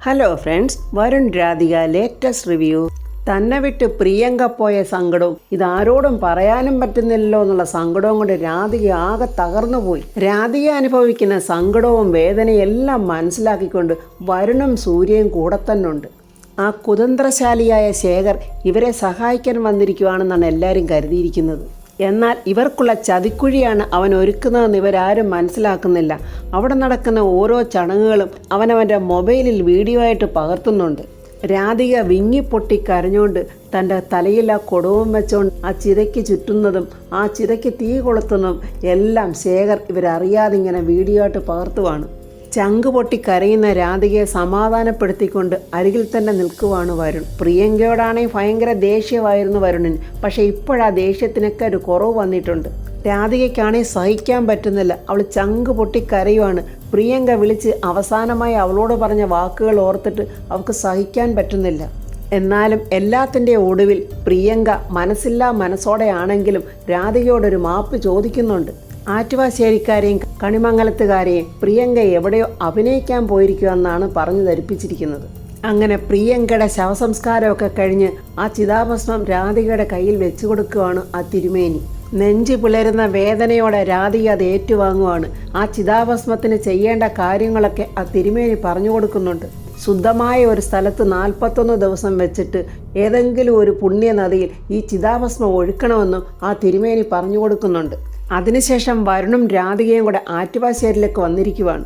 Hello friends, Varun Radhika latest review. തന്നെ വിട്ട് പ്രിയങ്ക പോയ സങ്കടവും ഇതാരോടും പറയാനും പറ്റുന്നില്ലല്ലോ എന്നുള്ള സങ്കടവും കൊണ്ട് രാധിക ആകെ തകർന്നു പോയി. രാധിക അനുഭവിക്കുന്ന സങ്കടവും വേദനയും എല്ലാം മനസ്സിലാക്കിക്കൊണ്ട് വരുണും സൂര്യയും കൂടെ തന്നെ ഉണ്ട്. ആ കുതന്ത്രശാലിയായ ശേഖർ ഇവരെ സഹായിക്കാൻ വന്നിരിക്കുകയാണെന്നാണ് എല്ലാവരും കരുതിയിരിക്കുന്നത്. എന്നാൽ ഇവർക്കുള്ള ചതിക്കുഴിയാണ് അവൻ ഒരുക്കുന്നതെന്ന് ഇവരാരും മനസ്സിലാക്കുന്നില്ല. അവിടെ നടക്കുന്ന ഓരോ ചടങ്ങുകളും അവനവൻ്റെ മൊബൈലിൽ വീഡിയോ ആയിട്ട് പകർത്തുന്നുണ്ട്. രാധിക വിങ്ങിപ്പൊട്ടി കരഞ്ഞുകൊണ്ട് തൻ്റെ തലയിൽ ആ കൊടവും വെച്ചുകൊണ്ട് ആ ചിതയ്ക്ക് ചുറ്റുന്നതും ആ ചിതയ്ക്ക് തീ കൊളുത്തുന്നതും എല്ലാം ശേഖർ ഇവരറിയാതെ ഇങ്ങനെ വീഡിയോ ആയിട്ട് പകർത്തുവാണ്. ചങ്ക് പൊട്ടി കരയുന്ന രാധികയെ സമാധാനപ്പെടുത്തിക്കൊണ്ട് അരികിൽ തന്നെ നിൽക്കുവാണ് വരുൺ. പ്രിയങ്കയോടാണെങ്കിൽ ഭയങ്കര ദേഷ്യമായിരുന്നു വരുണിന്. പക്ഷേ ഇപ്പോഴാ ദേഷ്യത്തിനൊക്കെ ഒരു കുറവ് വന്നിട്ടുണ്ട്. രാധികയ്ക്കാണെങ്കിൽ സഹിക്കാൻ പറ്റുന്നില്ല. അവൾ ചങ്ക് പൊട്ടി കരയുവാണ്. പ്രിയങ്ക വിളിച്ച് അവസാനമായി അവളോട് പറഞ്ഞ വാക്കുകൾ ഓർത്തിട്ട് അവൾക്ക് സഹിക്കാൻ പറ്റുന്നില്ല. എന്നാലും എല്ലാത്തിൻ്റെ ഒടുവിൽ പ്രിയങ്ക മനസ്സില്ലാ മനസ്സോടെയാണെങ്കിലും രാധികയോടൊരു മാപ്പ് ചോദിക്കുന്നുണ്ട്. ആറ്റുവാശ്ശേരിക്കാരെയും കണിമംഗലത്തുകാരെയും പ്രിയങ്ക എവിടെയോ അഭിനയിക്കാൻ പോയിരിക്കുമെന്നാണ് പറഞ്ഞു ധരിപ്പിച്ചിരിക്കുന്നത്. അങ്ങനെ പ്രിയങ്കയുടെ ശവസംസ്കാരമൊക്കെ കഴിഞ്ഞ് ആ ചിതാഭസ്മം രാധികയുടെ കയ്യിൽ വെച്ചു കൊടുക്കുകയാണ് ആ തിരുമേനി. നെഞ്ചു പിളരുന്ന വേദനയോടെ രാധിക അത് ഏറ്റുവാങ്ങുവാണ്. ആ ചിതാഭസ്മത്തിന് ചെയ്യേണ്ട കാര്യങ്ങളൊക്കെ ആ തിരുമേനി പറഞ്ഞു കൊടുക്കുന്നുണ്ട്. ശുദ്ധമായ ഒരു സ്ഥലത്ത് 41 ദിവസം വെച്ചിട്ട് ഏതെങ്കിലും ഒരു പുണ്യ നദിയിൽ ഈ ചിതാഭസ്മം ഒഴുക്കണമെന്നും ആ തിരുമേനി പറഞ്ഞു കൊടുക്കുന്നുണ്ട്. അതിനുശേഷം വരുണും രാധികയും കൂടെ ആറ്റുവാശ്ശേരിയിലേക്ക് വന്നിരിക്കുവാണ്.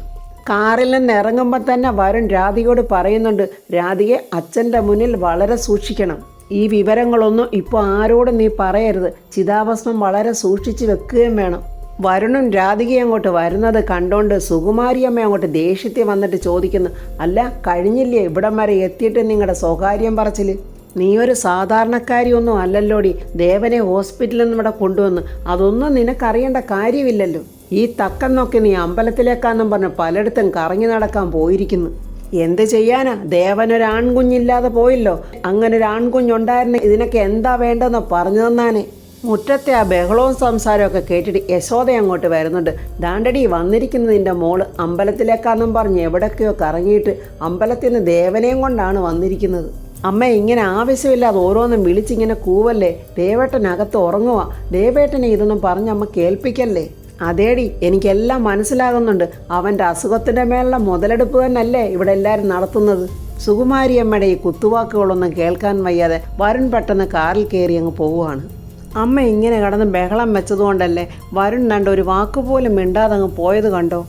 കാറിൽ നിന്ന് ഇറങ്ങുമ്പോൾ തന്നെ വരുൺ രാധികയോട് പറയുന്നുണ്ട്, രാധികയെ അച്ഛൻ്റെ മുന്നിൽ വളരെ സൂക്ഷിക്കണം. ഈ വിവരങ്ങളൊന്നും ഇപ്പോൾ ആരോടും നീ പറയരുത്. ചിതാഭസ്മം വളരെ സൂക്ഷിച്ച് വെക്കുകയും വേണം. വരുണും രാധികയും അങ്ങോട്ട് വരുന്നത് കണ്ടോണ്ട് സുകുമാരിയമ്മ അങ്ങോട്ട് ദേഷ്യത്തിൽ വന്നിട്ട് ചോദിക്കുന്നു, അല്ല കഴിഞ്ഞില്ലേ ഇവിടം വരെ എത്തിയിട്ട് നിങ്ങളുടെ സ്വകാര്യം പറച്ചിൽ? നീ ഒരു സാധാരണക്കാരിയൊന്നും അല്ലല്ലോടി. ദേവനെ ഹോസ്പിറ്റലിൽ നിന്ന് ഇവിടെ കൊണ്ടുവന്ന് അതൊന്നും നിനക്കറിയേണ്ട കാര്യമില്ലല്ലോ. ഈ തക്കം നോക്കി നീ അമ്പലത്തിലേക്കാന്നും പറഞ്ഞ് പലയിടത്തും കറങ്ങി നടക്കാൻ പോയിരിക്കുന്നു. എന്ത് ചെയ്യാനാ, ദേവനൊരു ആൺകുഞ്ഞില്ലാതെ പോയില്ലോ. അങ്ങനെ ഒരു ആൺകുഞ്ഞുണ്ടായിരുന്നെ ഇതിനൊക്കെ എന്താ വേണ്ടെന്ന് പറഞ്ഞു തന്നാനേ. മുറ്റത്തെ ആ ബഹളവും സംസാരമൊക്കെ കേട്ടിട്ട് യശോദ അങ്ങോട്ട് വരുന്നുണ്ട്. ദാണ്ടടി വന്നിരിക്കുന്നത് നിൻ്റെ മോള് അമ്പലത്തിലേക്കാന്നും പറഞ്ഞ് എവിടൊക്കെയോ കറങ്ങിയിട്ട് അമ്പലത്തിൽ നിന്ന് ദേവനെയും കൊണ്ടാണ് വന്നിരിക്കുന്നത്. അമ്മ ഇങ്ങനെ ആവശ്യമില്ലാതെ ഓരോന്നും വിളിച്ചിങ്ങനെ കൂവല്ലേ. ദേവേട്ടനകത്ത് ഉറങ്ങുക. ദേവേട്ടനെ ഇതൊന്നും പറഞ്ഞ് അമ്മ കേൾപ്പിക്കല്ലേ. അതേടി, എനിക്കെല്ലാം മനസ്സിലാകുന്നുണ്ട്. അവൻ്റെ അസുഖത്തിൻ്റെ മേലുള്ള മുതലെടുപ്പ് തന്നെയല്ലേ ഇവിടെ എല്ലാവരും നടത്തുന്നത്. സുകുമാരിയമ്മയുടെ ഈ കുത്തുവാക്കുകളൊന്നും കേൾക്കാൻ വയ്യാതെ വരുൺ പെട്ടെന്ന് കാറിൽ കയറി അങ്ങ് പോവുകയാണ്. അമ്മ ഇങ്ങനെ കിടന്ന് ബഹളം വെച്ചതുകൊണ്ടല്ലേ വരുൺ കണ്ട് ഒരു വാക്കുപോലും മിണ്ടാതെ അങ്ങ് പോയത് കണ്ടോ.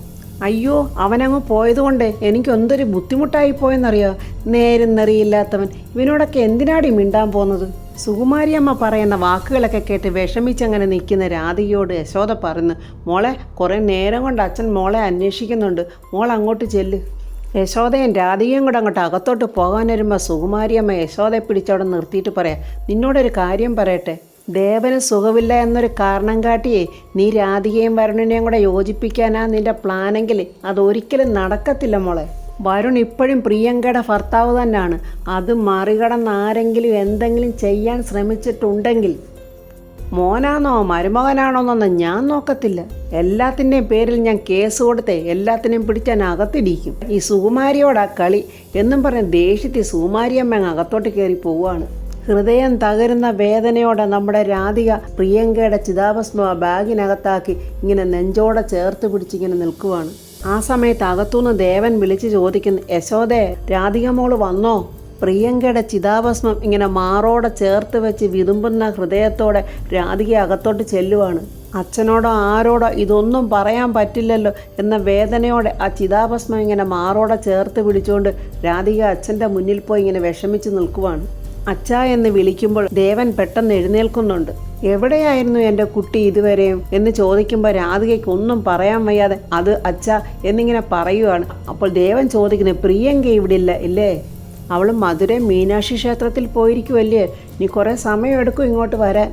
അയ്യോ, അവനങ്ങ് പോയതുകൊണ്ട് എനിക്ക് എന്തൊരു ബുദ്ധിമുട്ടായി പോയെന്നറിയോ. നേരും നെറിയില്ലാത്തവൻ, ഇവനോടൊക്കെ എന്തിനാടി മിണ്ടാൻ പോകുന്നത്? സുകുമാരിയമ്മ പറയുന്ന വാക്കുകളൊക്കെ കേട്ട് വിഷമിച്ചങ്ങനെ നിൽക്കുന്ന രാധികയോട് യശോദ പറയുന്നു, മോളെ കുറേ നേരം കൊണ്ട് അച്ഛൻ മോളെ അന്വേഷിക്കുന്നുണ്ട്, മോൾ അങ്ങോട്ട് ചെല്ല്. യശോദയും രാധികയും കൂടെ അങ്ങോട്ട് അകത്തോട്ട് പോകാൻ വരുമ്പോൾ സുകുമാരിയമ്മ യശോദയെ പിടിച്ചവിടെ നിർത്തിയിട്ട് പറയാം, നിന്നോടൊരു കാര്യം പറയട്ടെ. ദേവന് സുഖമില്ല എന്നൊരു കാരണം കാട്ടിയേ നീ രാധികയും വരുണിനെയും കൂടെ യോജിപ്പിക്കാനാ നിൻ്റെ പ്ലാനെങ്കിൽ അതൊരിക്കലും നടക്കത്തില്ല മോളെ. വരുൺ ഇപ്പോഴും പ്രിയങ്കയുടെ ഭർത്താവ് തന്നെയാണ്. അത് മറികടന്ന് ആരെങ്കിലും എന്തെങ്കിലും ചെയ്യാൻ ശ്രമിച്ചിട്ടുണ്ടെങ്കിൽ മോനാണോ മരുമകനാണോ എന്നൊന്നും ഞാൻ നോക്കത്തില്ല. എല്ലാത്തിൻ്റെയും പേരിൽ ഞാൻ കേസ് കൊടുത്തേ എല്ലാത്തിനെയും പിടിച്ചാൽ അകത്തിടിക്കും. ഈ സുകുമാരിയോടാ കളി എന്നും പറഞ്ഞ് ദേഷ്യത്തിൽ സുകുമാരിയമ്മ അകത്തോട്ട് കയറി പോവുകയാണ്. ഹൃദയം തകരുന്ന വേദനയോടെ നമ്മുടെ രാധിക പ്രിയങ്കയുടെ ചിതാഭസ്മ ബാഗിനകത്താക്കി ഇങ്ങനെ നെഞ്ചോടെ ചേർത്ത് പിടിച്ചിങ്ങനെ നിൽക്കുവാണ്. ആ സമയത്ത് അകത്തുനിന്ന് ദേവൻ വിളിച്ച് ചോദിക്കുന്നു, യശോദേ, രാധിക മോള് വന്നോ? പ്രിയങ്കയുടെ ചിതാഭസ്മം ഇങ്ങനെ മാറോടെ ചേർത്ത് വെച്ച് വിതുമ്പുന്ന ഹൃദയത്തോടെ രാധിക അകത്തോട്ട് ചെല്ലുവാണ്. അച്ഛനോടോ ആരോടോ ഇതൊന്നും പറയാൻ പറ്റില്ലല്ലോ എന്ന വേദനയോടെ ആ ചിതാഭസ്മം ഇങ്ങനെ മാറോടെ ചേർത്ത് പിടിച്ചുകൊണ്ട് രാധിക അച്ഛൻ്റെ മുന്നിൽ പോയി ഇങ്ങനെ വിഷമിച്ച് നിൽക്കുവാണ്. അച്ഛ എന്ന് വിളിക്കുമ്പോൾ ദേവൻ പെട്ടെന്ന് എഴുന്നേൽക്കുന്നുണ്ട്. എവിടെയായിരുന്നു എൻ്റെ കുട്ടി ഇതുവരെയും എന്ന് ചോദിക്കുമ്പോൾ രാധികയ്ക്ക് ഒന്നും പറയാൻ വയ്യാതെ അത് അച്ഛ എന്നിങ്ങനെ പറയുവാണ്. അപ്പോൾ ദേവൻ ചോദിക്കുന്നത്, പ്രിയങ്ക ഇവിടെ ഇല്ല ഇല്ലേ? അവൾ മധുരൈ മീനാക്ഷി ക്ഷേത്രത്തിൽ പോയിരിക്കുമല്ലേ, നീ കുറേ സമയം എടുക്കും ഇങ്ങോട്ട് വരാൻ.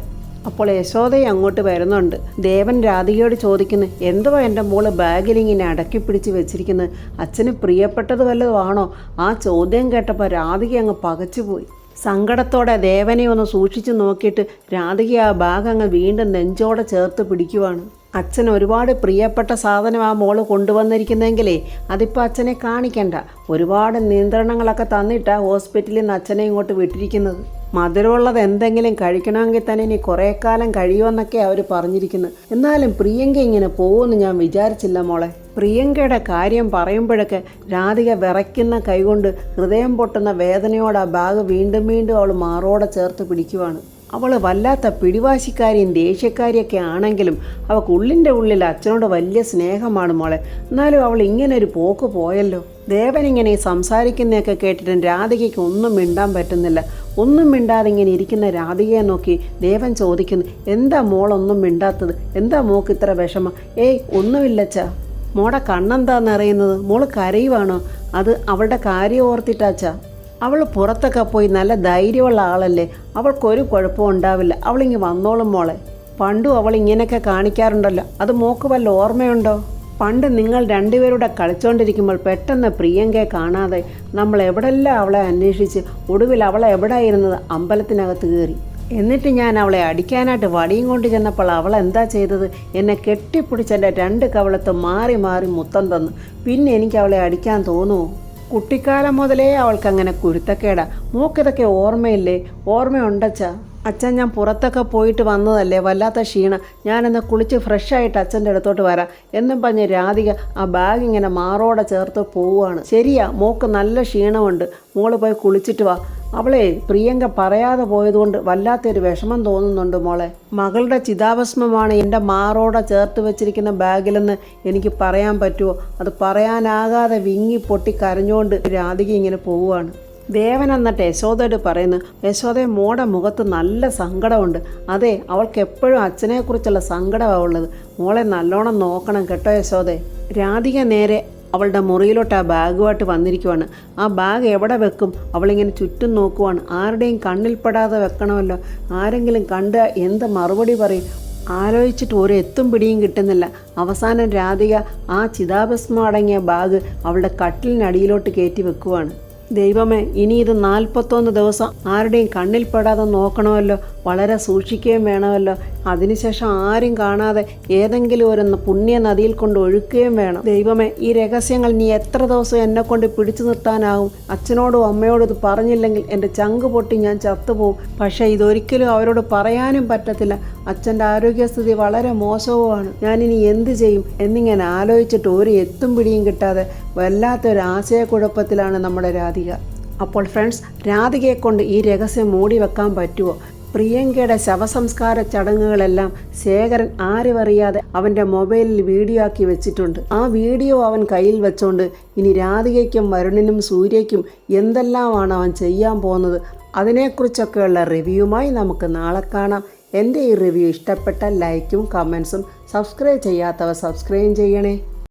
അപ്പോൾ യശോദയെ അങ്ങോട്ട് വരുന്നുണ്ട്. ദേവൻ രാധികയോട് ചോദിക്കുന്നു, എന്തുവാ എൻ്റെ മോള് ബാഗിലിങ്ങനെ അടക്കി പിടിച്ച് വെച്ചിരിക്കുന്നത്? അച്ഛന് പ്രിയപ്പെട്ടത് വല്ലതുമാണോ? ആ ചോദ്യം കേട്ടപ്പോൾ രാധിക അങ്ങ് പകച്ചുപോയി. സങ്കടത്തോടെ ദേവനെ ഒന്ന് സൂക്ഷിച്ചു നോക്കിയിട്ട് രാധിക ആ ബാഗ് അങ്ങ് വീണ്ടും നെഞ്ചോടെ ചേർത്ത് പിടിക്കുവാണ്. അച്ഛൻ ഒരുപാട് പ്രിയപ്പെട്ട സാധനം ആ മോള് കൊണ്ടുവന്നിരിക്കുന്നെങ്കിലേ അതിപ്പോൾ അച്ഛനെ കാണിക്കണ്ട. ഒരുപാട് നിയന്ത്രണങ്ങളൊക്കെ തന്നിട്ടാണ് ഹോസ്പിറ്റലിൽ നിന്ന് അച്ഛനെ ഇങ്ങോട്ട് വിട്ടിരിക്കുന്നത്. മധുരമുള്ളത് എന്തെങ്കിലും കഴിക്കണമെങ്കിൽ തന്നെ ഇനി കുറേ കാലം കഴിയുമെന്നൊക്കെ അവർ പറഞ്ഞിരിക്കുന്നത്. എന്നാലും പ്രിയങ്ക ഇങ്ങനെ പോകുമെന്ന് ഞാൻ വിചാരിച്ചില്ല മോളെ. പ്രിയങ്കയുടെ കാര്യം പറയുമ്പോഴൊക്കെ രാധിക വിറയ്ക്കുന്ന കൈകൊണ്ട് ഹൃദയം പൊട്ടുന്ന വേദനയോടെ ആ ബാഗ് വീണ്ടും വീണ്ടും അവൾ മാറോടെ ചേർത്ത് പിടിക്കുവാണ്. അവൾ വല്ലാത്ത പിടിവാശിക്കാരിയും ദേഷ്യക്കാരിയൊക്കെ ആണെങ്കിലും അവൾക്ക് ഉള്ളിൽ അച്ഛനോട് വലിയ സ്നേഹമാണ് മോളെ. എന്നാലും അവൾ ഇങ്ങനെ ഒരു പോക്ക് പോയല്ലോ. ദേവനിങ്ങനെ സംസാരിക്കുന്നതൊക്കെ കേട്ടിട്ടും രാധികയ്ക്ക് ഒന്നും മിണ്ടാൻ പറ്റുന്നില്ല. ഒന്നും മിണ്ടാതെ ഇങ്ങനെ ഇരിക്കുന്ന രാധികയെ നോക്കി ദേവൻ ചോദിക്കുന്നു, എന്താ മോളൊന്നും മിണ്ടാത്തത്? എന്താ മോൾക്ക് ഇത്ര വിഷമം? ഏയ് ഒന്നുമില്ലച്ചാ. മോടെ കണ്ണെന്താണെന്നറിയുന്നത്? മോള് കരയുവാണോ? അത് അവളുടെ കാര്യം ഓർത്തിട്ടാച്ചാ. അവൾ പുറത്തൊക്കെ പോയി നല്ല ധൈര്യമുള്ള ആളല്ലേ, അവൾക്കൊരു കുഴപ്പവും ഉണ്ടാവില്ല. അവളിങ്ങ് വന്നോളും മോളെ. പണ്ടും അവൾ ഇങ്ങനെയൊക്കെ കാണിക്കാറുണ്ടല്ലോ, അത് മോക്ക് വല്ല ഓർമ്മയുണ്ടോ? പണ്ട് നിങ്ങൾ രണ്ടുപേരുടെ കളിച്ചുകൊണ്ടിരിക്കുമ്പോൾ പെട്ടെന്ന് പ്രിയങ്കയെ കാണാതെ നമ്മൾ എവിടെല്ലാം അവളെ അന്വേഷിച്ച് ഒടുവിൽ അവളെ എവിടെയായിരുന്നത് അമ്പലത്തിനകത്ത് കയറി. എന്നിട്ട് ഞാൻ അവളെ അടിക്കാനായിട്ട് വടിയും കൊണ്ട് ചെന്നപ്പോൾ അവൾ എന്താ ചെയ്തത്? എന്നെ കെട്ടിപ്പിടിച്ച് എൻ്റെ 2 കവളത്തും മാറി മാറി മുത്തം തന്നു. പിന്നെ എനിക്ക് അവളെ അടിക്കാൻ തോന്നുമോ? കുട്ടിക്കാലം മുതലേ അവൾക്കങ്ങനെ കുരുത്തക്കേടാ. മോക്കിതൊക്കെ ഓർമ്മയില്ലേ? ഓർമ്മയുണ്ടച്ചാ. അച്ഛൻ ഞാൻ പുറത്തൊക്കെ പോയിട്ട് വന്നതല്ലേ, വല്ലാത്ത ക്ഷീണം, ഞാനെന്ന് കുളിച്ച് ഫ്രഷായിട്ട് അച്ഛൻ്റെ അടുത്തോട്ട് വരാം എന്നും പറഞ്ഞ് രാധിക ആ ബാഗ് ഇങ്ങനെ മാറോടെ ചേർത്ത് പോവുകയാണ്. ശരിയാ, മോക്ക് നല്ല ക്ഷീണമുണ്ട്, മോള് പോയി കുളിച്ചിട്ട് വാ. അവളെ പ്രിയങ്ക പറയാതെ പോയതുകൊണ്ട് വല്ലാത്തൊരു വിഷമം തോന്നുന്നുണ്ട് മോളെ. മകളുടെ ചിതാഭസ്മമാണ് എൻ്റെ മാറോടെ ചേർത്ത് വെച്ചിരിക്കുന്ന ബാഗിലെന്ന് എനിക്ക് പറയാൻ പറ്റുമോ? അത് പറയാനാകാതെ വിങ്ങി പൊട്ടി കരഞ്ഞുകൊണ്ട് രാധിക ഇങ്ങനെ പോവുകയാണ്. ദേവൻ എന്നിട്ട് യശോദയോട് പറയുന്നു, യശോദ മോടെ മുഖത്ത് നല്ല സങ്കടമുണ്ട്. അതെ, അവൾക്ക് എപ്പോഴും അച്ഛനെക്കുറിച്ചുള്ള സങ്കടമാണ് ഉള്ളത്. മോളെ നല്ലോണം നോക്കണം കേട്ടോ യശോദേ. രാധിക നേരെ അവളുടെ മുറിയിലോട്ട് ആ ബാഗുമായിട്ട് വന്നിരിക്കുവാണ്. ആ ബാഗ് എവിടെ വെക്കും? അവളിങ്ങനെ ചുറ്റും നോക്കുവാണ്. ആരുടെയും കണ്ണിൽപ്പെടാതെ വെക്കണമല്ലോ. ആരെങ്കിലും കണ്ട് എന്ത് മറുപടി പറയും? ആലോചിച്ചിട്ട് ഒരു എത്തും പിടിയും കിട്ടുന്നില്ല. അവസാനം രാധിക ആ ചിതാഭസ്മം അടങ്ങിയ ബാഗ് അവളുടെ കട്ടിലിനടിയിലോട്ട് കയറ്റി വെക്കുവാണ്. ദൈവമേ, ഇനി ഇത് 41 ദിവസം ആരുടെയും കണ്ണിൽപ്പെടാതെ നോക്കണമല്ലോ, വളരെ സൂക്ഷിക്കുകയും വേണമല്ലോ. അതിനുശേഷം ആരും കാണാതെ ഏതെങ്കിലും ഒരു പുണ്യ നദിയിൽ കൊണ്ട് ഒഴുക്കുകയും വേണം. ദൈവമേ, ഈ രഹസ്യങ്ങൾ നീ എത്ര ദിവസം എന്നെ കൊണ്ട് പിടിച്ചു നിർത്താനാവും? അച്ഛനോടും അമ്മയോടും ഇത് പറഞ്ഞില്ലെങ്കിൽ എൻ്റെ ചങ്ക് പൊട്ടി ഞാൻ ചത്തുപോകും. പക്ഷേ ഇതൊരിക്കലും അവരോട് പറയാനും പറ്റത്തില്ല. അച്ഛൻ്റെ ആരോഗ്യസ്ഥിതി വളരെ മോശവുമാണ്. ഞാനിനി എന്ത് ചെയ്യും എന്നിങ്ങനെ ആലോചിച്ചിട്ട് ഒരു എത്തും പിടിയും കിട്ടാതെ വല്ലാത്തൊരു ആശയക്കുഴപ്പത്തിലാണ് നമ്മുടെ രാധിക. അപ്പോൾ ഫ്രണ്ട്സ്, രാധികയെ കൊണ്ട് ഈ രഹസ്യം മൂടി വെക്കാൻ പറ്റുമോ? പ്രിയങ്കയുടെ ശവസംസ്കാര ചടങ്ങുകളെല്ലാം ശേഖരൻ ആരുമറിയാതെ അവൻ്റെ മൊബൈലിൽ വീഡിയോ ആക്കി വെച്ചിട്ടുണ്ട്. ആ വീഡിയോ അവൻ കയ്യിൽ വെച്ചുകൊണ്ട് ഇനി രാധികയ്ക്കും വരുണിനും സൂര്യയ്ക്കും എന്തെല്ലാമാണ് അവൻ ചെയ്യാൻ പോകുന്നത്, അതിനെക്കുറിച്ചൊക്കെയുള്ള റിവ്യൂമായി നമുക്ക് നാളെ കാണാം. എൻ്റെ ഈ റിവ്യൂ ഇഷ്ടപ്പെട്ട ലൈക്കും കമൻസും, സബ്സ്ക്രൈബ് ചെയ്യാത്തവർ സബ്സ്ക്രൈബ് ചെയ്യണേ.